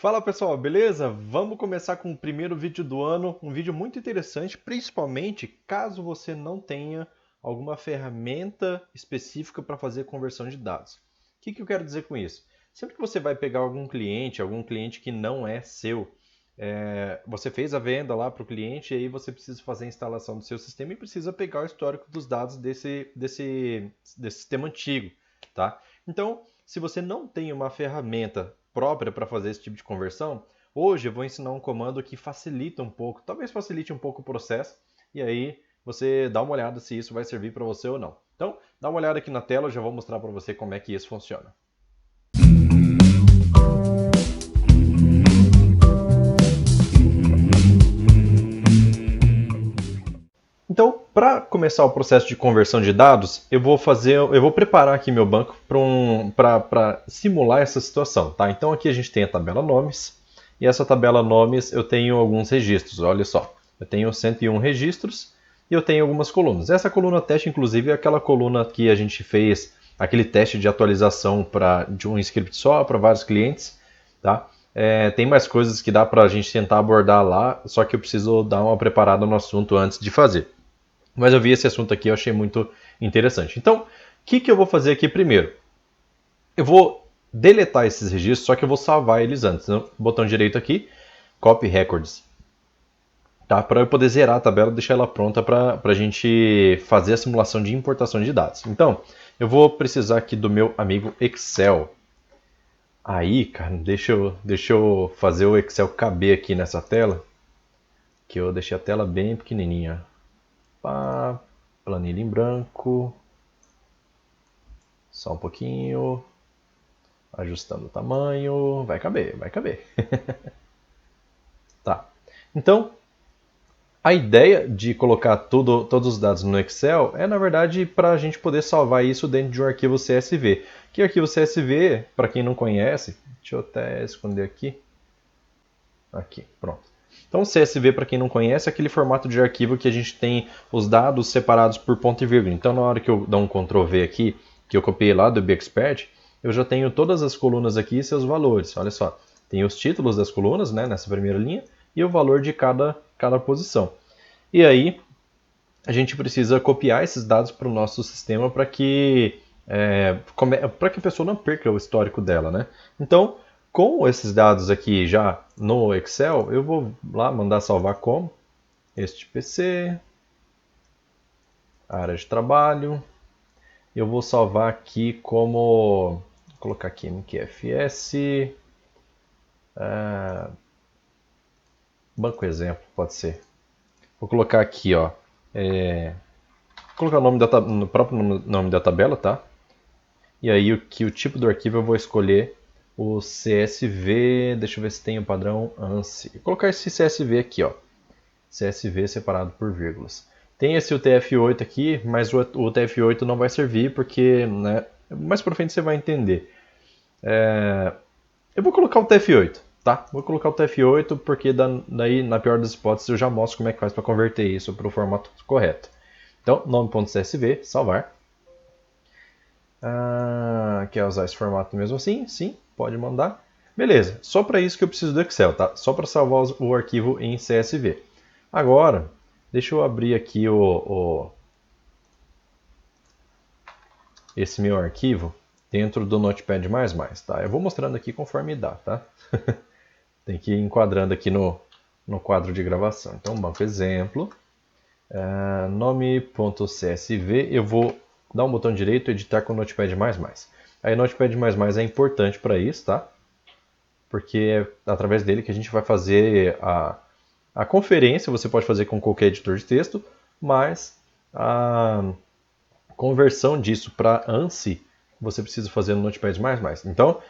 Fala pessoal, beleza? Vamos começar com o primeiro vídeo do ano, um vídeo muito interessante, principalmente caso você não tenha alguma ferramenta específica para fazer conversão de dados. O que eu quero dizer com isso? Sempre que você vai pegar algum cliente que não é seu, você fez a venda lá para o cliente e aí você precisa fazer a instalação do seu sistema e precisa pegar o histórico dos dados desse sistema antigo, tá? Então, se você não tem uma ferramenta própria para fazer esse tipo de conversão, hoje eu vou ensinar um comando que facilita um pouco, talvez facilite um pouco o processo, e aí você dá uma olhada se isso vai servir para você ou não. Então, dá uma olhada aqui na tela, eu já vou mostrar para você como é que isso funciona. Então, para começar o processo de conversão de dados, eu vou preparar aqui meu banco para simular essa situação, tá? Então aqui a gente tem a tabela nomes, e essa tabela nomes eu tenho alguns registros, olha só. Eu tenho 101 registros e eu tenho algumas colunas. Essa coluna teste, inclusive, é aquela coluna que a gente fez aquele teste de atualização de um script só para vários clientes, tá? Tem mais coisas que dá para a gente tentar abordar lá, só que eu preciso dar uma preparada no assunto antes de fazer. Mas eu vi esse assunto aqui e eu achei muito interessante. Então, o que eu vou fazer aqui primeiro? Eu vou deletar esses registros, só que eu vou salvar eles antes. Então, botão direito aqui, Copy Records. Tá? Para eu poder zerar a tabela e deixar ela pronta para a gente fazer a simulação de importação de dados. Então, eu vou precisar aqui do meu amigo Excel. Aí, cara, deixa eu fazer o Excel caber aqui nessa tela, que eu deixei a tela bem pequenininha. Pá, planilha em branco, só um pouquinho, ajustando o tamanho, vai caber, vai caber. Tá. Então, a ideia de colocar todos os dados no Excel é, na verdade, para a gente poder salvar isso dentro de um arquivo CSV. Que arquivo CSV, para quem não conhece, deixa eu até esconder aqui. Aqui, pronto. Então, CSV, para quem não conhece, é aquele formato de arquivo que a gente tem os dados separados por ponto e vírgula. Então, na hora que eu dar um Ctrl V aqui, que eu copiei lá do BExpert, eu já tenho todas as colunas aqui e seus valores. Olha só, tem os títulos das colunas, né, nessa primeira linha, e o valor de cada posição. E aí, a gente precisa copiar esses dados para o nosso sistema para que a pessoa não perca o histórico dela, né? Então, com esses dados aqui já no Excel, eu vou lá mandar salvar como este PC, área de trabalho. Eu vou salvar aqui como, vou colocar aqui MQFS, banco exemplo, pode ser. Vou colocar aqui, ó, vou colocar no próprio nome da tabela, tá? E aí o tipo do arquivo eu vou escolher o CSV, deixa eu ver se tem o padrão ANSI. Vou colocar esse CSV aqui, ó. CSV separado por vírgulas. Tem esse UTF-8 aqui, mas o UTF-8 não vai servir porque, né, mais para frente você vai entender. Eu vou colocar o TF8, tá? Vou colocar o TF8 porque daí, na pior das hipóteses, eu já mostro como é que faz para converter isso para o formato correto. Então, nome.csv, salvar. Quer usar esse formato mesmo assim? Sim, pode mandar. Beleza, só para isso que eu preciso do Excel, tá? Só para salvar o arquivo em CSV. Agora, deixa eu abrir aqui esse meu arquivo dentro do Notepad++, tá? Eu vou mostrando aqui conforme dá, tá? Tem que ir enquadrando aqui no quadro de gravação. Então, banco exemplo, nome.csv, eu vou dar um botão direito, editar com o Notepad++. Aí o Notepad++ é importante para isso, tá? Porque é através dele que a gente vai fazer a conferência, você pode fazer com qualquer editor de texto, mas a conversão disso para ANSI você precisa fazer no Notepad++. Então,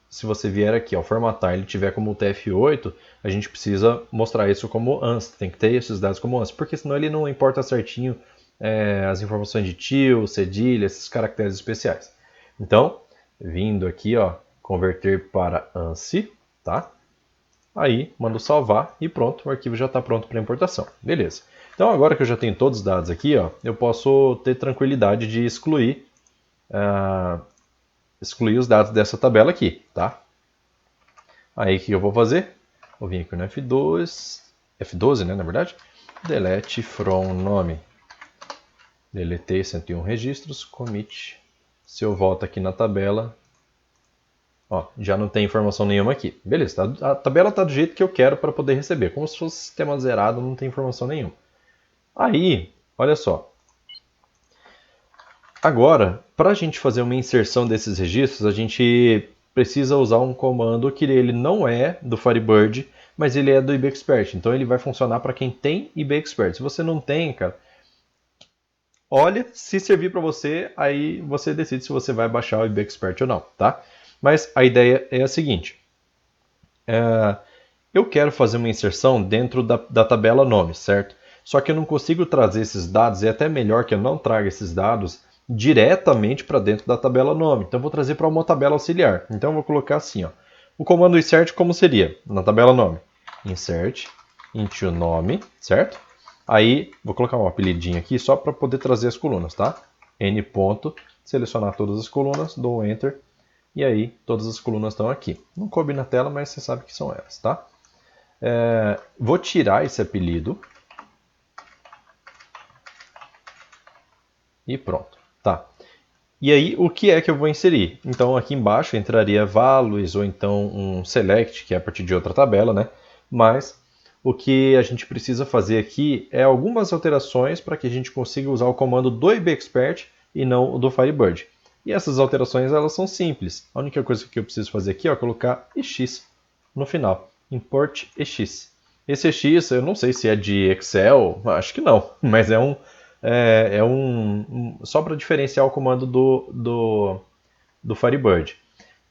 se você vier aqui ao formatar ele tiver como TF8, a gente precisa mostrar isso como ANSI, tem que ter esses dados como ANSI, porque senão ele não importa certinho as informações de tio, cedilha, esses caracteres especiais. Então, vindo aqui, ó, converter para ANSI, tá? Aí, mando salvar e pronto, o arquivo já está pronto para importação. Beleza. Então, agora que eu já tenho todos os dados aqui, ó, eu posso ter tranquilidade de excluir os dados dessa tabela aqui, tá? Aí o que eu vou fazer? Vou vir aqui no F12, né, na verdade. Delete from nome. Deletei 101 registros, commit. Se eu volto aqui na tabela, ó, já não tem informação nenhuma aqui. Beleza, a tabela está do jeito que eu quero para poder receber. Como se fosse sistema zerado, não tem informação nenhuma. Aí, olha só. Agora, para a gente fazer uma inserção desses registros, a gente precisa usar um comando que ele não é do Firebird, mas ele é do IBExpert. Então ele vai funcionar para quem tem IBExpert. Se você não tem, cara, olha, se servir para você, aí você decide se você vai baixar o IBExpert ou não, tá? Mas a ideia é a seguinte. Eu quero fazer uma inserção dentro da tabela nome, certo? Só que eu não consigo trazer esses dados, e é até melhor que eu não traga esses dados diretamente para dentro da tabela nome. Então eu vou trazer para uma tabela auxiliar. Então eu vou colocar assim, ó. O comando insert como seria? Na tabela nome. Insert into nome, certo? Aí vou colocar um apelidinho aqui só para poder trazer as colunas, tá? N ponto, selecionar todas as colunas, dou Enter, e aí todas as colunas estão aqui. Não coube na tela, mas você sabe que são elas, tá? Vou tirar esse apelido. E pronto. Tá. E aí, o que é que eu vou inserir? Então, aqui embaixo entraria values ou então um select, que é a partir de outra tabela, né? Mas o que a gente precisa fazer aqui é algumas alterações para que a gente consiga usar o comando do IBExpert e não o do Firebird. E essas alterações, elas são simples. A única coisa que eu preciso fazer aqui é colocar EX no final. Import EX. Esse EX, eu não sei se é de Excel, acho que não, mas só para diferenciar o comando do Firebird.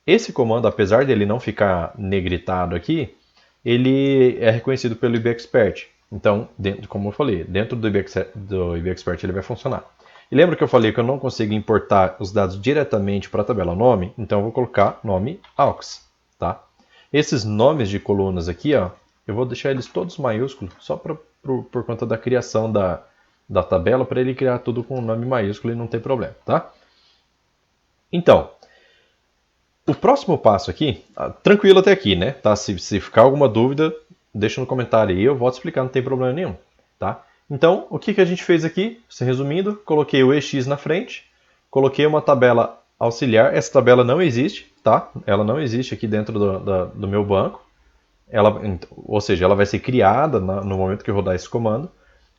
Esse comando, apesar dele não ficar negritado aqui, ele é reconhecido pelo IBExpert. Então, como eu falei, dentro do IBExpert ele vai funcionar. E lembra que eu falei que eu não consigo importar os dados diretamente para a tabela nome? Então eu vou colocar nome aux, tá? Esses nomes de colunas aqui, ó, eu vou deixar eles todos maiúsculos, só por conta da criação da tabela, para ele criar tudo com nome maiúsculo e não ter problema, tá? Então, o próximo passo aqui, tranquilo até aqui, né? Tá? Se ficar alguma dúvida, deixa no comentário aí, eu volto a explicar, não tem problema nenhum, tá? Então, o que a gente fez aqui? Resumindo, coloquei o EX na frente, coloquei uma tabela auxiliar, essa tabela não existe, tá? Ela não existe aqui dentro do meu banco, ou seja, ela vai ser criada no momento que eu rodar esse comando,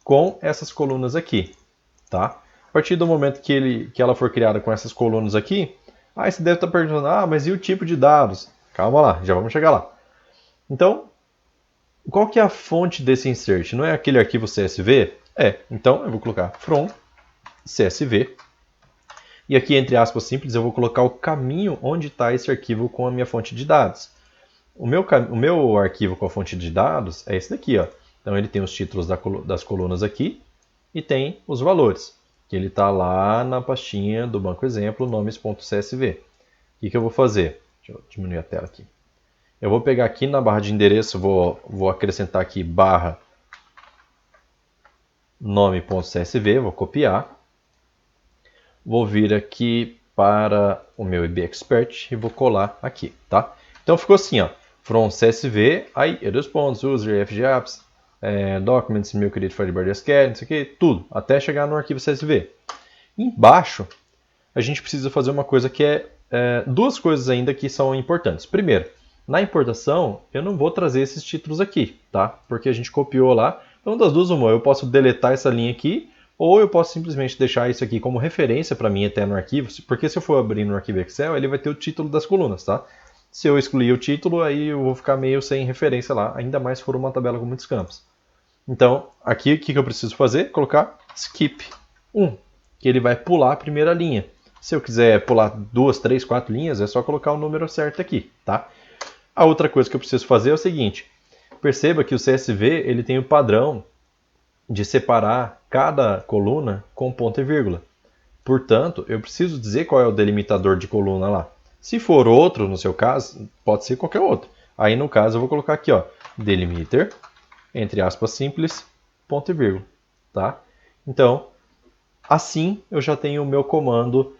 com essas colunas aqui, tá? A partir do momento que ela for criada com essas colunas aqui, aí você deve estar perguntando, mas e o tipo de dados? Calma lá, já vamos chegar lá. Então, qual que é a fonte desse insert? Não é aquele arquivo CSV? Então eu vou colocar from CSV. E aqui, entre aspas simples, eu vou colocar o caminho onde está esse arquivo com a minha fonte de dados. O meu arquivo com a fonte de dados é esse daqui, ó. Então ele tem os títulos das colunas aqui e tem os valores, que ele está lá na pastinha do banco exemplo, nomes.csv. O que eu vou fazer? Deixa eu diminuir a tela aqui. Eu vou pegar aqui na barra de endereço, vou acrescentar aqui barra nome.csv, vou copiar. Vou vir aqui para o meu IBExpert e vou colar aqui, tá? Então ficou assim, ó. From CSV, aí response, user, fgapps, documents, meu querido Firebird SQL, não sei o que, tudo, até chegar no arquivo CSV. Embaixo, a gente precisa fazer uma coisa que duas coisas ainda que são importantes. Primeiro, na importação, eu não vou trazer esses títulos aqui, tá? Porque a gente copiou lá. Então, das duas, uma, eu posso deletar essa linha aqui, ou eu posso simplesmente deixar isso aqui como referência para mim até no arquivo, porque se eu for abrir no arquivo Excel, ele vai ter o título das colunas, tá? Se eu excluir o título, aí eu vou ficar meio sem referência lá, ainda mais se for uma tabela com muitos campos. Então, aqui o que eu preciso fazer? Colocar skip 1, que ele vai pular a primeira linha. Se eu quiser pular 2, 3, 4 linhas, é só colocar o número certo aqui, tá? A outra coisa que eu preciso fazer é o seguinte, perceba que o CSV ele tem o padrão de separar cada coluna com ponto e vírgula. Portanto, eu preciso dizer qual é o delimitador de coluna lá. Se for outro, no seu caso, pode ser qualquer outro. Aí, no caso, eu vou colocar aqui, ó, delimiter, entre aspas simples, ponto e vírgula. Tá? Então, assim eu já tenho o meu comando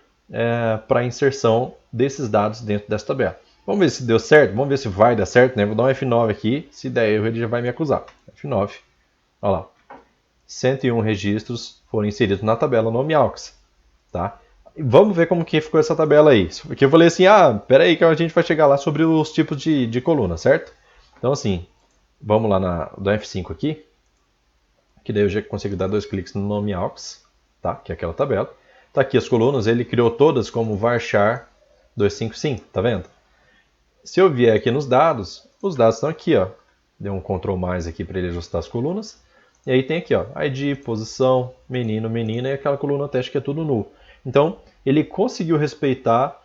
para inserção desses dados dentro dessa tabela. Vamos ver se deu certo, vamos ver se vai dar certo, né? Vou dar um F9 aqui, se der erro ele já vai me acusar. F9, olha lá. 101 registros foram inseridos na tabela nome AUX, tá? Vamos ver como que ficou essa tabela aí. Porque eu falei assim, pera aí que a gente vai chegar lá sobre os tipos de coluna, certo? Então assim, vamos lá do F5 aqui, que daí eu já consigo dar 2 cliques no nome AUX, tá? Que é aquela tabela. Tá aqui as colunas, ele criou todas como varchar 255, tá vendo? Se eu vier aqui nos dados, os dados estão aqui, ó. Deu um Ctrl mais aqui para ele ajustar as colunas. E aí tem aqui, ó, ID, posição, menino, menina e aquela coluna teste que é tudo nulo. Então, ele conseguiu respeitar,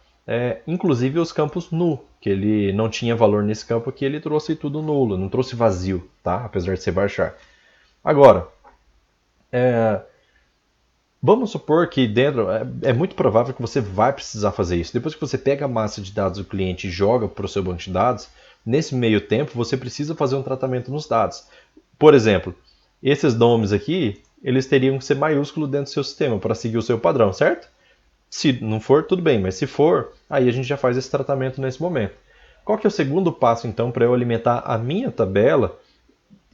inclusive, os campos null, que ele não tinha valor nesse campo aqui, ele trouxe tudo nulo, não trouxe vazio, tá? Apesar de ser varchar. Agora, vamos supor que dentro, é muito provável que você vai precisar fazer isso. Depois que você pega a massa de dados do cliente e joga para o seu banco de dados, nesse meio tempo você precisa fazer um tratamento nos dados. Por exemplo, esses nomes aqui, eles teriam que ser maiúsculos dentro do seu sistema para seguir o seu padrão, certo? Se não for, tudo bem, mas se for, aí a gente já faz esse tratamento nesse momento. Qual que é o segundo passo, então, para eu alimentar a minha tabela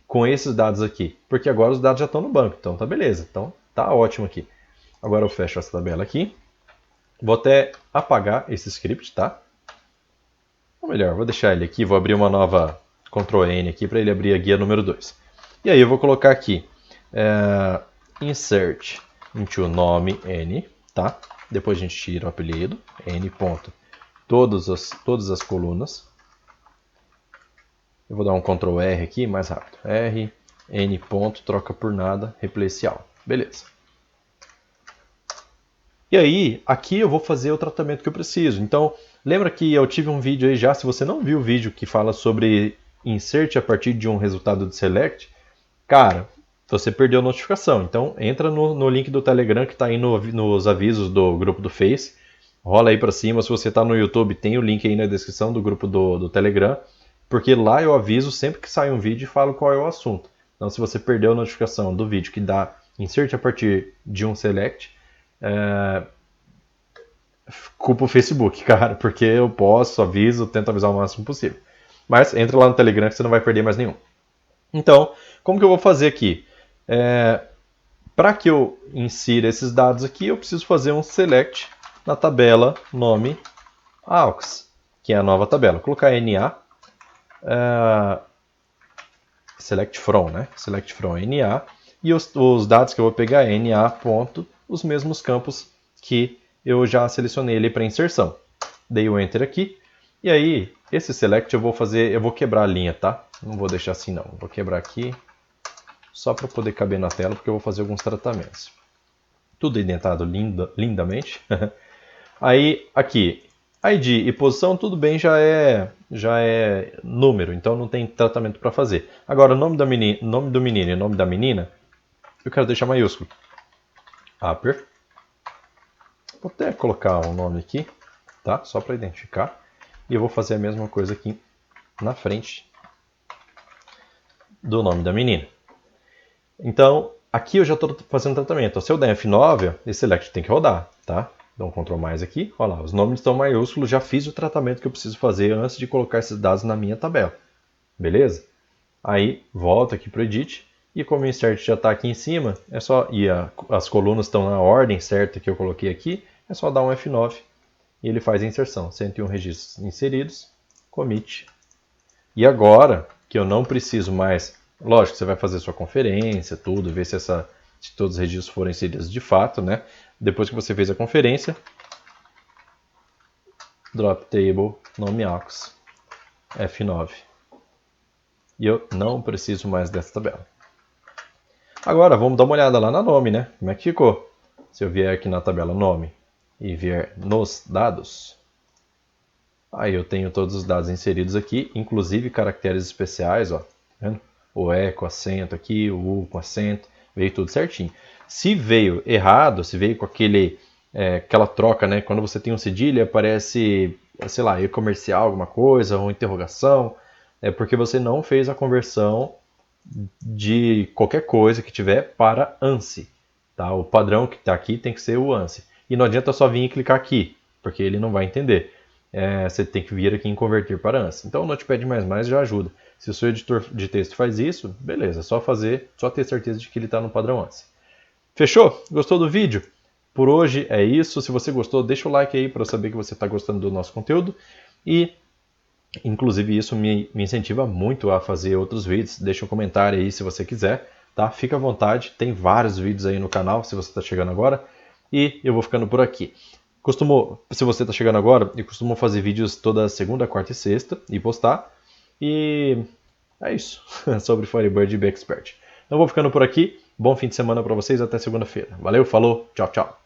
com esses dados aqui? Porque agora os dados já estão no banco, então tá beleza, então tá ótimo aqui. Agora eu fecho essa tabela aqui. Vou até apagar esse script, tá? Ou melhor, vou deixar ele aqui, vou abrir uma nova Ctrl N aqui para ele abrir a guia número 2. E aí eu vou colocar aqui insert into nome N, tá? Depois a gente tira o apelido, N ponto, todas as colunas. Eu vou dar um Ctrl R aqui, mais rápido. R, N ponto, troca por nada, replace all. Beleza. E aí, aqui eu vou fazer o tratamento que eu preciso. Então, lembra que eu tive um vídeo aí já, se você não viu o vídeo que fala sobre insert a partir de um resultado de select, cara, você perdeu a notificação. Então, entra no link do Telegram que está aí nos avisos do grupo do Face. Rola aí para cima. Se você está no YouTube, tem o link aí na descrição do grupo do Telegram. Porque lá eu aviso sempre que sai um vídeo e falo qual é o assunto. Então, se você perdeu a notificação do vídeo que dá insert a partir de um select, culpa o Facebook, cara, porque eu posto, aviso, tento avisar o máximo possível. Mas entra lá no Telegram que você não vai perder mais nenhum. Então, como que eu vou fazer aqui? Para que eu insira esses dados aqui, eu preciso fazer um select na tabela nome AUX, que é a nova tabela. Vou colocar NA, select from, né? Select from NA, e os dados que eu vou pegar é NA ponto, os mesmos campos que eu já selecionei ele para inserção. Dei o Enter aqui, e aí esse select eu vou quebrar a linha, tá? Não vou deixar assim não, vou quebrar aqui, só para poder caber na tela, porque eu vou fazer alguns tratamentos. Tudo indentado lindamente. Aí, aqui, ID e posição, tudo bem, já é número, então não tem tratamento para fazer. Agora, nome do menino e nome da menina, eu quero deixar maiúsculo. Upper. Vou até colocar um nome aqui, tá? Só para identificar. E eu vou fazer a mesma coisa aqui na frente do nome da menina. Então, aqui eu já estou fazendo tratamento. Se eu der F9, esse select tem que rodar, tá? Dá um Ctrl mais aqui. Olha lá, os nomes estão maiúsculos. Já fiz o tratamento que eu preciso fazer antes de colocar esses dados na minha tabela. Beleza? Aí, volto aqui para o Edit. E como o insert já está aqui em cima, é só as colunas estão na ordem certa que eu coloquei aqui, é só dar um F9 e ele faz a inserção. 101 registros inseridos, commit. E agora que eu não preciso mais, lógico, você vai fazer sua conferência, tudo, ver se todos os registros foram inseridos de fato, né? Depois que você fez a conferência, drop table, nome AUX, F9. E eu não preciso mais dessa tabela. Agora, vamos dar uma olhada lá na nome, né? Como é que ficou? Se eu vier aqui na tabela nome e vier nos dados, aí eu tenho todos os dados inseridos aqui, inclusive caracteres especiais, ó. Tá vendo? O E com acento aqui, o U com acento, veio tudo certinho. Se veio errado, se veio com aquela troca, né? Quando você tem um cedilha, aparece, sei lá, e-comercial, alguma coisa, ou interrogação, é porque você não fez a conversão de qualquer coisa que tiver para ANSI. Tá? O padrão que está aqui tem que ser o ANSI. E não adianta só vir e clicar aqui, porque ele não vai entender. você tem que vir aqui em converter para ANSI. Então o Notepad++ já ajuda. Se o seu editor de texto faz isso, beleza, é só fazer, só ter certeza de que ele está no padrão ANSI. Fechou? Gostou do vídeo? Por hoje é isso. Se você gostou, deixa o like aí para eu saber que você está gostando do nosso conteúdo. E, inclusive, isso me incentiva muito a fazer outros vídeos. Deixa um comentário aí se você quiser, tá? Fica à vontade. Tem vários vídeos aí no canal, se você está chegando agora. E eu vou ficando por aqui. Se você está chegando agora, eu costumo fazer vídeos toda segunda, quarta e sexta e postar. E é isso, sobre Firebird e Be Expert. Então vou ficando por aqui. Bom fim de semana para vocês, até segunda-feira. Valeu, falou, tchau, tchau.